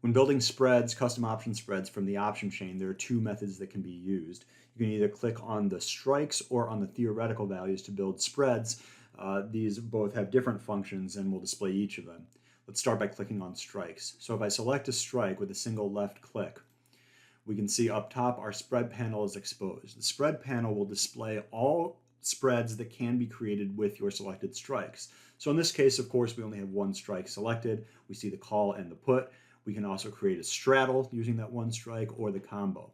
When building spreads, custom option spreads from the option chain, there are two methods that can be used. You can either click on the strikes or on the theoretical values to build spreads. These both have different functions and we'll display each of them. Let's start by clicking on strikes. So if I select a strike with a single left click, we can see up top our spread panel is exposed. The spread panel will display all spreads that can be created with your selected strikes. So in this case, of course, we only have one strike selected. We see the call and the put. We can also create a straddle using that one strike or the combo.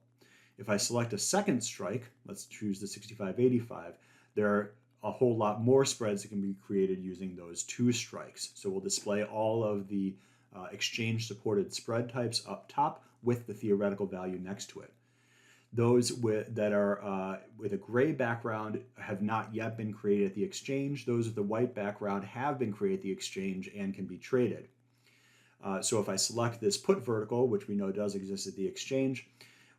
If I select a second strike, let's choose the 6585, there are a whole lot more spreads that can be created using those two strikes. So we'll display all of the exchange supported spread types up top with the theoretical value next to it. Those that are with a gray background have not yet been created at the exchange. Those with the white background have been created at the exchange and can be traded. So if I select this put vertical, which we know does exist at the exchange,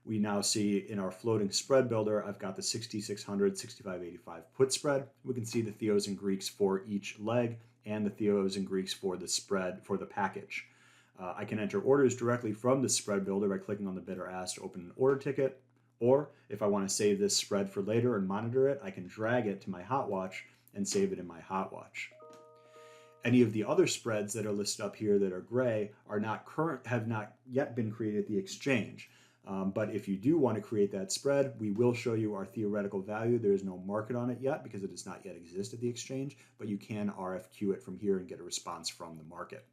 we now see in our floating spread builder, I've got the 6600, 6585 put spread. We can see the Theos and Greeks for each leg and the Theos and Greeks for the spread for the package. I can enter orders directly from the spread builder by clicking on the bid or ask to open an order ticket. Or if I want to save this spread for later and monitor it, I can drag it to my Hotwatch and save it in my Hotwatch. Any of the other spreads that are listed up here that are gray are not current, have not yet been created at the exchange. But if you do want to create that spread, we will show you our theoretical value. There is no market on it yet because it does not yet exist at the exchange, but you can RFQ it from here and get a response from the market.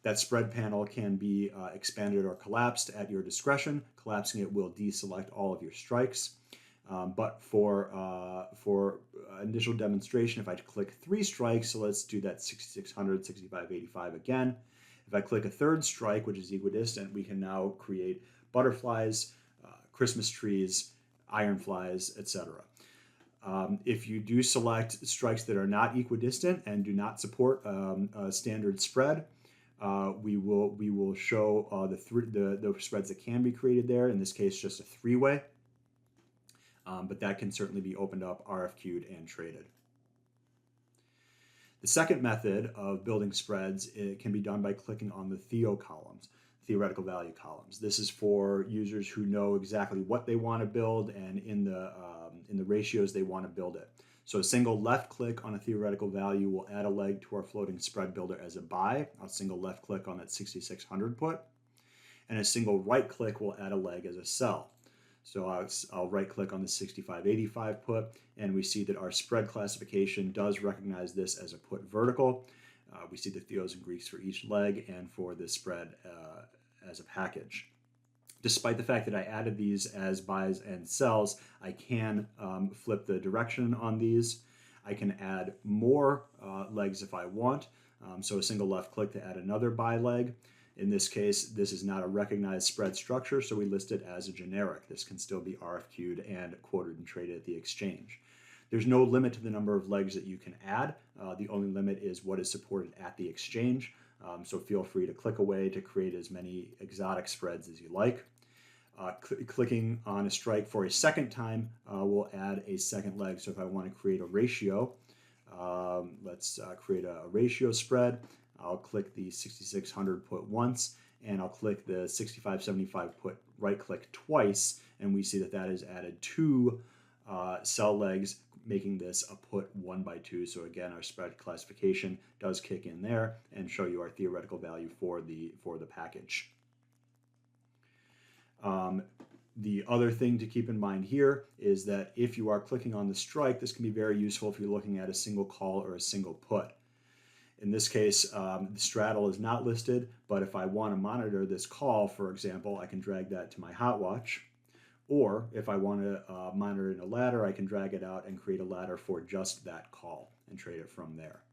That spread panel can be expanded or collapsed at your discretion. Collapsing it will deselect all of your strikes. But for initial demonstration, if I click 3 strikes, so let's do that 6600, 6585 again. If I click a third strike, which is equidistant, we can now create butterflies, Christmas trees, ironflies, etc. If you do select strikes that are not equidistant and do not support a standard spread, we will show the spreads that can be created there. In this case, just a 3-way. But that can certainly be opened up, RFQ'd, and traded. The second method of building spreads can be done by clicking on the Theo columns, theoretical value columns. This is for users who know exactly what they want to build and in the ratios they want to build it. So a single left click on a theoretical value will add a leg to our floating spread builder as a buy. A single left click on that 6600 put, and a single right click will add a leg as a sell. So I'll right click on the 6585 put, and we see that our spread classification does recognize this as a put vertical. We see the Theos and Greeks for each leg and for the spread as a package. Despite the fact that I added these as buys and sells, I can flip the direction on these. I can add more legs if I want. So a single left click to add another buy leg. In this case, this is not a recognized spread structure, so we list it as a generic. This can still be RFQ'd and quoted and traded at the exchange. There's no limit to the number of legs that you can add. The only limit is what is supported at the exchange. So feel free to click away to create as many exotic spreads as you like. Clicking on a strike for a second time will add a second leg. So if I want to create a ratio, let's create a ratio spread. I'll click the 6600 put once, and I'll click the 6575 put right click twice, and we see that that has added 2 sell legs, making this a put 1/2. So again, our spread classification does kick in there and show you our theoretical value for the package. The other thing to keep in mind here is that if you are clicking on the strike, this can be very useful if you're looking at a single call or a single put. In this case, the straddle is not listed, but if I want to monitor this call, for example, I can drag that to my Hotwatch. Or if I want to monitor in a ladder, I can drag it out and create a ladder for just that call and trade it from there.